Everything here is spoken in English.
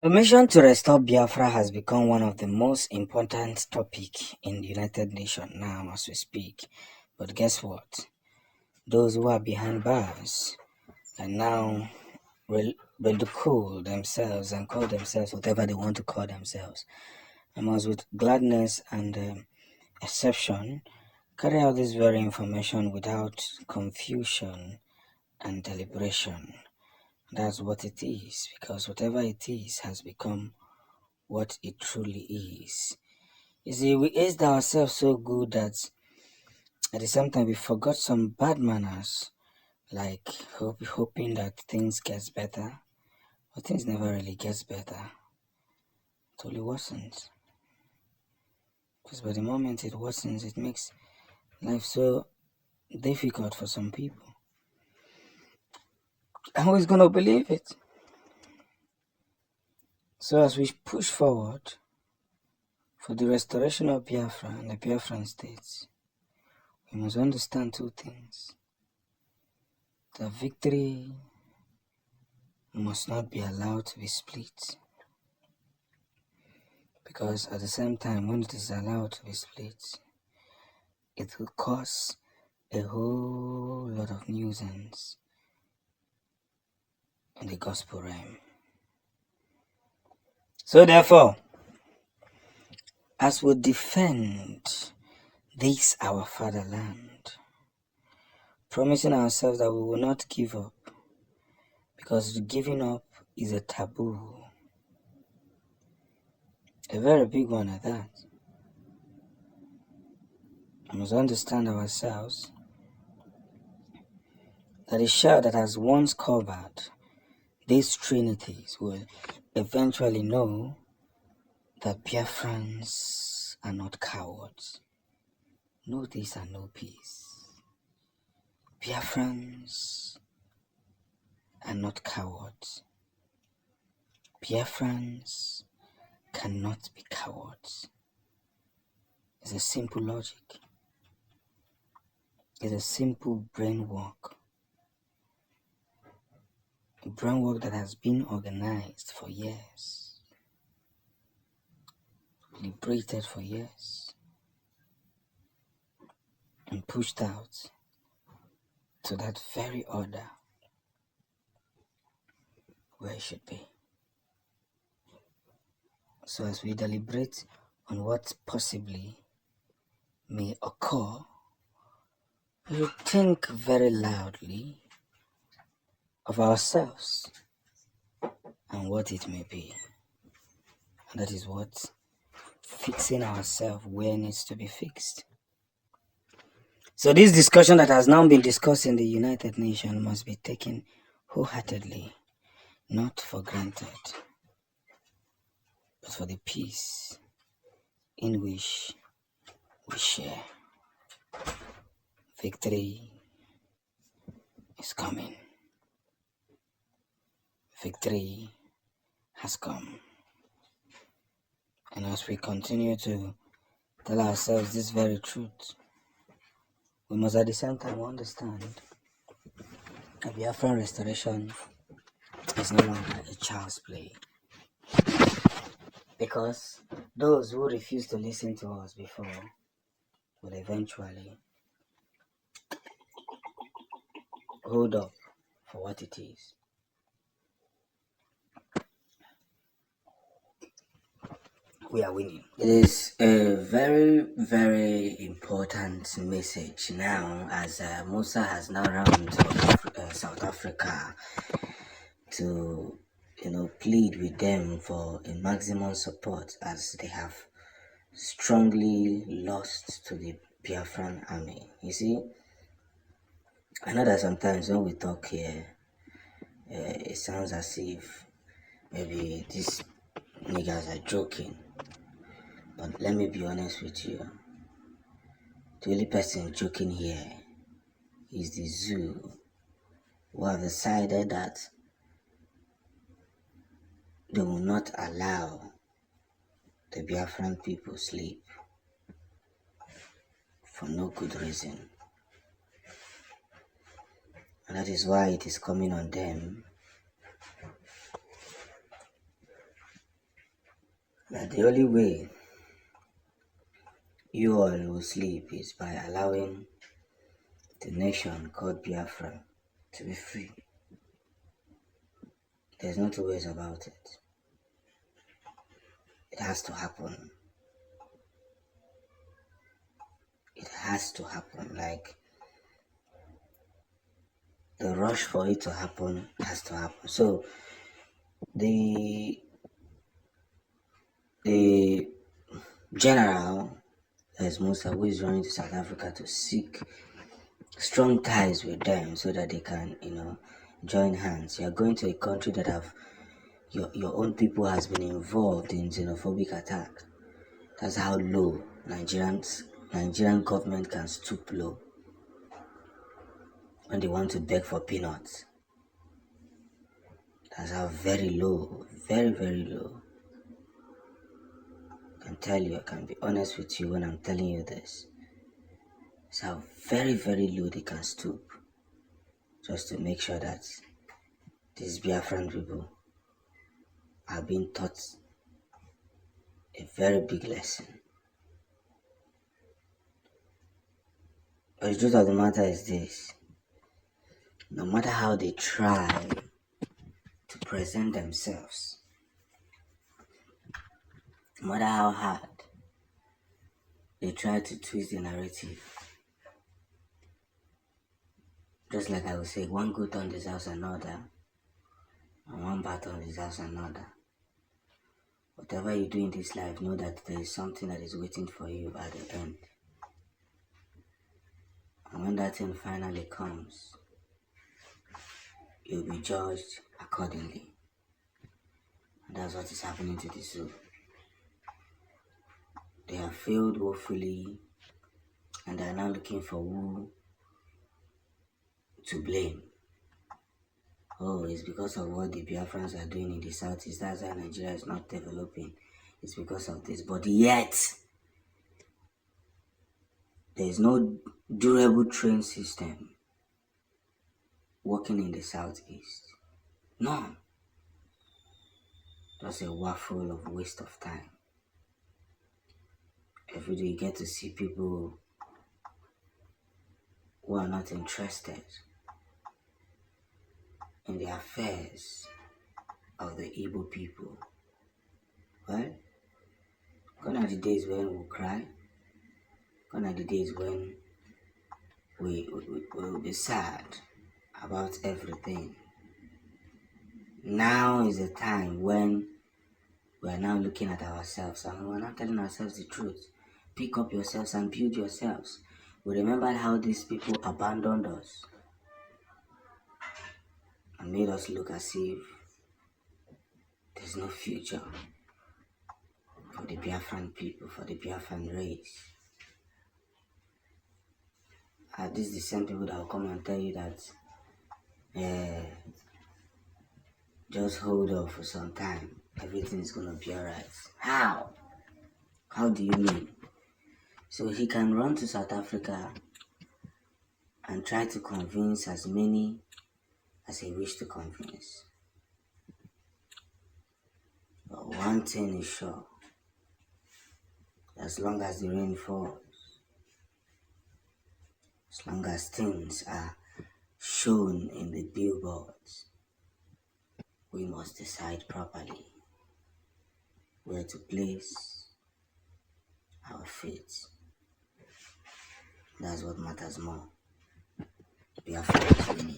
The mission to restore Biafra has become one of the most important topics in the United Nations now as we speak. But guess what? Those who are behind bars can now ridicule themselves and call themselves whatever they want to call themselves. I must, with gladness and exception, carry out this very information without confusion and deliberation. That's what it is, because whatever it is has become what it truly is. You see, we aced ourselves so good that at the same time we forgot some bad manners, like hoping that things gets better, but things never really gets better. It only worsens. Because by the moment it worsens, it makes life so difficult for some people. And who's gonna believe it? So as we push forward for the restoration of Biafra and the Biafran states, we must understand two things. The victory must not be allowed to be split, because at the same time when it is allowed to be split, it will cause a whole lot of nuisance in the gospel realm. So therefore, as we defend this our fatherland, promising ourselves that we will not give up, because giving up is a taboo, a very big one at that. We must understand ourselves that a shell that has once covered these trinities will eventually know that Biafrans are not cowards. No this and no peace. Biafrans are not cowards. Biafrans cannot be cowards. It's a simple logic. It's a simple brain work. A brain work that has been organized for years, liberated for years, and pushed out to that very order where it should be. So as we deliberate on what possibly may occur, we should think very loudly of ourselves and what it may be. And that is what fixing ourselves where it needs to be fixed. So this discussion that has now been discussed in the United Nations must be taken wholeheartedly, not for granted, but for the peace in which we share. Victory is coming. Victory has come. And as we continue to tell ourselves this very truth, we must at the same time understand that Biafran restoration is no longer a child's play. Because those who refuse to listen to us before will eventually hold up for what it is. We are winning. It is a very, very important message now, as Musa has now run to South Africa to, plead with them for a maximum support, as they have strongly lost to the Biafran army. You see, I know that sometimes when we talk here, it sounds as if maybe these niggas are joking. But let me be honest with you. The only person joking here is the zoo, who have decided that they will not allow the Biafran people sleep for no good reason. And that is why it is coming on them that the only way you all will sleep is by allowing the nation called Biafra to be free. There's no two ways about it. It has to happen. It has to happen. Like, the rush for it to happen has to happen. So the the general, as Musa, who is running to South Africa to seek strong ties with them so that they can, join hands. You're going to a country that have your own people has been involved in xenophobic attack. That's how low Nigerian government can stoop low when they want to beg for peanuts. That's how very low, very, very low. I can tell you, I can be honest with you when I'm telling you this. It's how very, very low they can stoop just to make sure that these Biafran people are being taught a very big lesson. But the truth of the matter is this: no matter how they try to present themselves, no matter how hard they try to twist the narrative, just like I would say, one good turn deserves another, and one bad turn deserves another. Whatever you do in this life, know that there is something that is waiting for you at the end. And when that thing finally comes, you'll be judged accordingly. And that's what is happening to the zoo. They have failed woefully, and they are now looking for who to blame. Oh, it's because of what the Biafrans are doing in the southeast. That's why Nigeria is not developing. It's because of this. But yet, there is no durable train system working in the southeast. None. Just a waffle of waste of time. Every day you get to see people who are not interested in the affairs of the Igbo people. Well, gone are the days when we cry. Gone are the days when we will be sad about everything. Now is the time when we are now looking at ourselves and we are not telling ourselves the truth. Pick up yourselves and build yourselves. We remember how these people abandoned us and made us look as if there's no future for the Biafran people, for the Biafran race. Are these the same people that will come and tell you that just hold off for some time, everything is gonna be alright? How? How do you mean? So he can run to South Africa and try to convince as many as he wishes to convince. But one thing is sure: as long as the rain falls, as long as things are shown in the billboards, we must decide properly where to place our faith. That's what matters more. Biafra is winning.